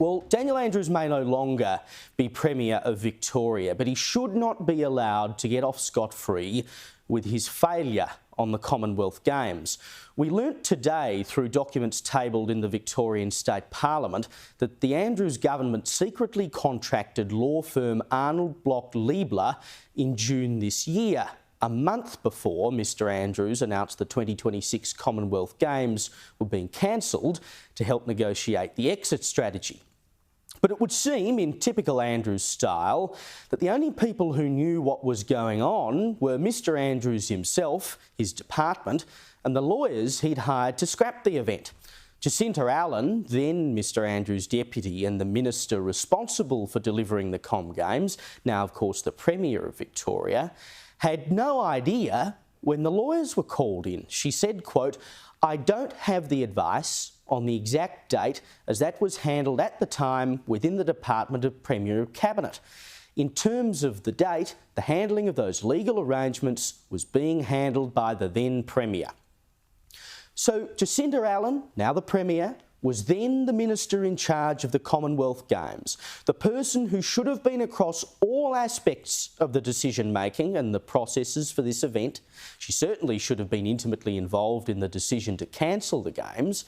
Well, Daniel Andrews may no longer be Premier of Victoria, but he should not be allowed to get off scot-free with his failure on the Commonwealth Games. We learnt today through documents tabled in the Victorian State Parliament that the Andrews government secretly contracted law firm Arnold Bloch Leibler in June this year, a month before Mr Andrews announced the 2026 Commonwealth Games were being cancelled to help negotiate the exit strategy. But it would seem, in typical Andrews style, that the only people who knew what was going on were Mr Andrews himself, his department, and the lawyers he'd hired to scrap the event. Jacinta Allan, then Mr Andrews' deputy and the minister responsible for delivering the Comm Games, now of course the Premier of Victoria, had no idea when the lawyers were called in. She said, quote, "I don't have the advice on the exact date as that was handled at the time within the Department of Premier of Cabinet. In terms of the date, the handling of those legal arrangements was being handled by the then Premier." So Jacinda Allen, now the Premier, was then the minister in charge of the Commonwealth Games, the person who should have been across all aspects of the decision-making and the processes for this event. She certainly should have been intimately involved in the decision to cancel the Games,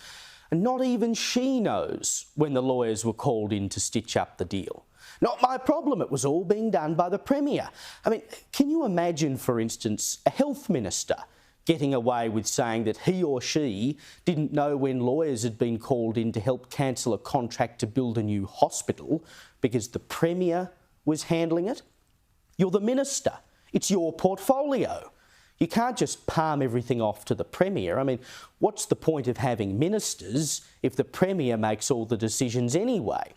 and not even she knows when the lawyers were called in to stitch up the deal. Not my problem, it was all being done by the Premier. I mean, can you imagine, for instance, a health minister getting away with saying that he or she didn't know when lawyers had been called in to help cancel a contract to build a new hospital because the Premier was handling it? You're the minister. It's your portfolio. You can't just palm everything off to the Premier. I mean, what's the point of having ministers if the Premier makes all the decisions anyway?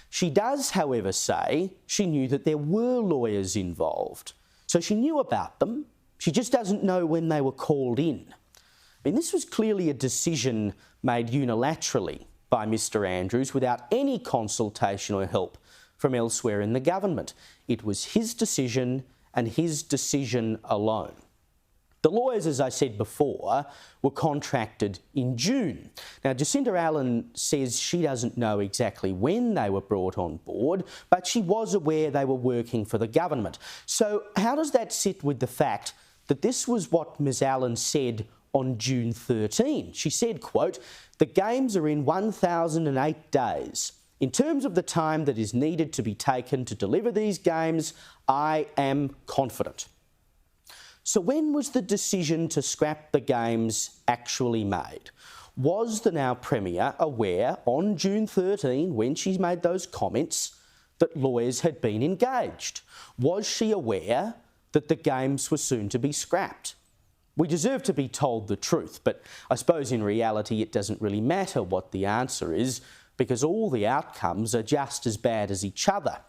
She does, however, say she knew that there were lawyers involved. So she knew about them. She just doesn't know when they were called in. I mean, this was clearly a decision made unilaterally by Mr Andrews without any consultation or help from elsewhere in the government. It was his decision and his decision alone. The lawyers, as I said before, were contracted in June. Now, Jacinta Allen says she doesn't know exactly when they were brought on board, but she was aware they were working for the government. So how does that sit with the fact that this was what Ms Allen said on June 13? She said, quote, "The Games are in 1,008 days. In terms of the time that is needed to be taken to deliver these Games, I am confident." So when was the decision to scrap the Games actually made? Was the now Premier aware on June 13, when she made those comments, that lawyers had been engaged? Was she aware that the Games were soon to be scrapped? We deserve to be told the truth, but I suppose in reality it doesn't really matter what the answer is, because all the outcomes are just as bad as each other.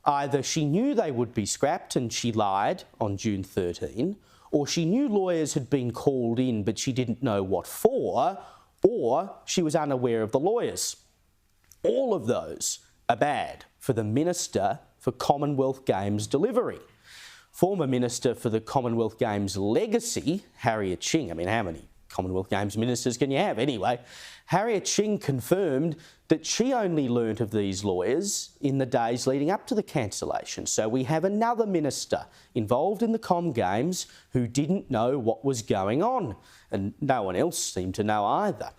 Either she knew they would be scrapped and she lied on June 13, or she knew lawyers had been called in but she didn't know what for, or she was unaware of the lawyers. All of those are bad for the Minister for Commonwealth Games delivery. Former Minister for the Commonwealth Games legacy, Harriet Ching, I mean, how many Commonwealth Games ministers can you have anyway? Harriet Ching confirmed that she only learnt of these lawyers in the days leading up to the cancellation. So we have another minister involved in the Comm Games who didn't know what was going on, and no one else seemed to know either.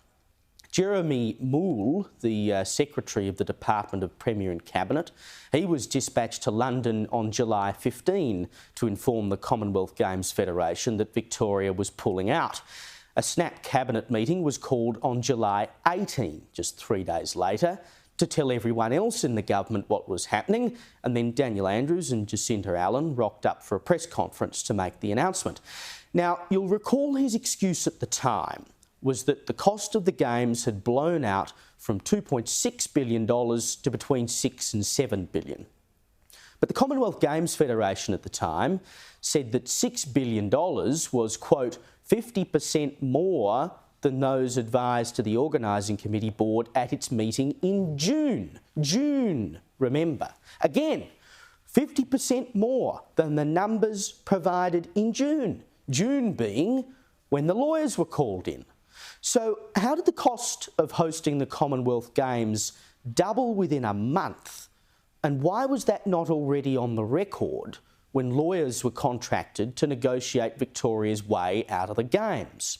Jeremy Moule, the Secretary of the Department of Premier and Cabinet, he was dispatched to London on July 15 to inform the Commonwealth Games Federation that Victoria was pulling out. A snap cabinet meeting was called on July 18, just 3 days later, to tell everyone else in the government what was happening, and then Daniel Andrews and Jacinta Allan rocked up for a press conference to make the announcement. Now, you'll recall his excuse at the time was that the cost of the Games had blown out from $2.6 billion to between $6 and $7 billion. But the Commonwealth Games Federation at the time said that $6 billion was, quote, 50% more than those advised to the organising committee board at its meeting in June. June, remember. Again, 50% more than the numbers provided in June. June being when the lawyers were called in. So how did the cost of hosting the Commonwealth Games double within a month. And why was that not already on the record when lawyers were contracted to negotiate Victoria's way out of the Games?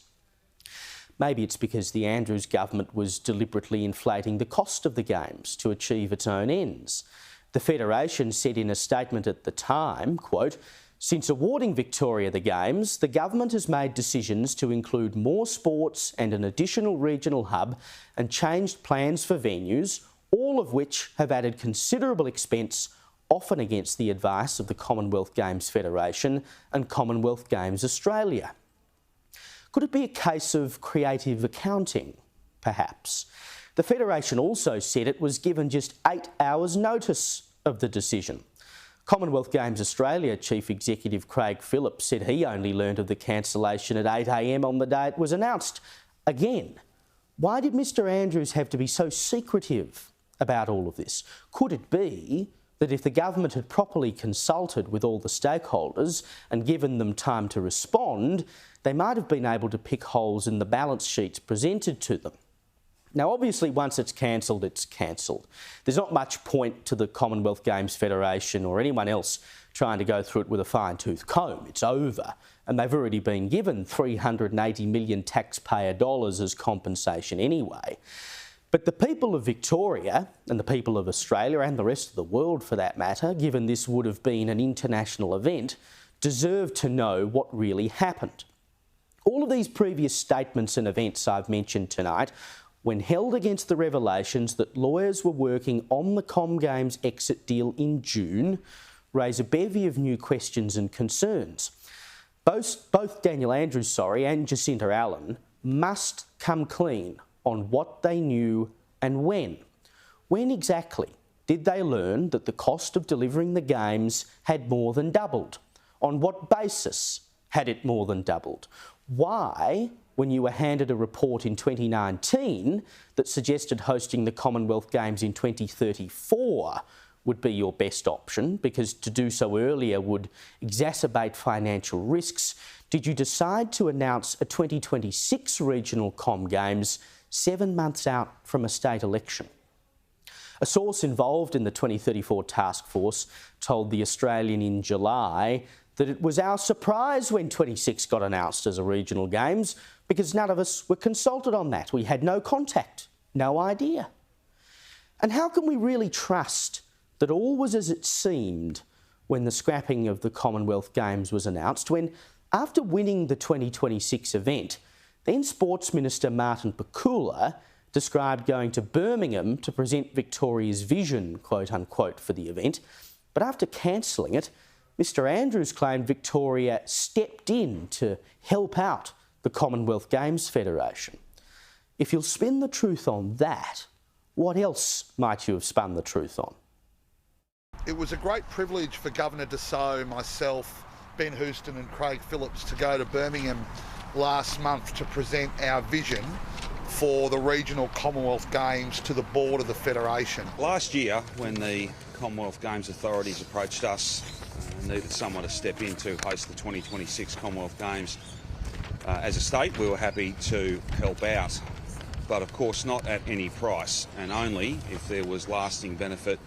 Maybe it's because the Andrews government was deliberately inflating the cost of the Games to achieve its own ends. The Federation said in a statement at the time, quote, "Since awarding Victoria the Games, the government has made decisions to include more sports and an additional regional hub and changed plans for venues, all of which have added considerable expense, often against the advice of the Commonwealth Games Federation and Commonwealth Games Australia." Could it be a case of creative accounting, perhaps? The Federation also said it was given just 8 hours' notice of the decision. Commonwealth Games Australia Chief Executive Craig Phillips said he only learnt of the cancellation at 8 a.m. on the day it was announced. Again, why did Mr Andrews have to be so secretive about all of this? Could it be that if the government had properly consulted with all the stakeholders and given them time to respond, they might have been able to pick holes in the balance sheets presented to them? Now, obviously, once it's cancelled, it's cancelled. There's not much point to the Commonwealth Games Federation or anyone else trying to go through it with a fine-tooth comb. It's over, and they've already been given $380 million taxpayer dollars as compensation anyway. But the people of Victoria, and the people of Australia, and the rest of the world for that matter, given this would have been an international event, deserve to know what really happened. All of these previous statements and events I've mentioned tonight, when held against the revelations that lawyers were working on the Comm Games exit deal in June, raise a bevy of new questions and concerns. Both Daniel Andrews, and Jacinta Allan must come clean on what they knew and when. When exactly did they learn that the cost of delivering the Games had more than doubled? On what basis had it more than doubled? Why, when you were handed a report in 2019 that suggested hosting the Commonwealth Games in 2034 would be your best option, because to do so earlier would exacerbate financial risks, did you decide to announce a 2026 regional Comm Games 7 months out from a state election? A source involved in the 2034 task force told The Australian in July that it was our surprise when 26 got announced as a regional Games, because none of us were consulted on that. We had no contact, no idea. And how can we really trust that all was as it seemed when the scrapping of the Commonwealth Games was announced, when, after winning the 2026 event, then Sports Minister Martin Pakula described going to Birmingham to present Victoria's vision, quote unquote, for the event, but after cancelling it, Mr Andrews claimed Victoria stepped in to help out the Commonwealth Games Federation. If you'll spin the truth on that, what else might you have spun the truth on? It was a great privilege for Governor Desault, myself, Ben Houston and Craig Phillips to go to Birmingham last month to present our vision for the regional Commonwealth Games to the board of the Federation. Last year, when the Commonwealth Games authorities approached us and needed someone to step in to host the 2026 Commonwealth Games, as a state we were happy to help out, but of course not at any price, and only if there was lasting benefit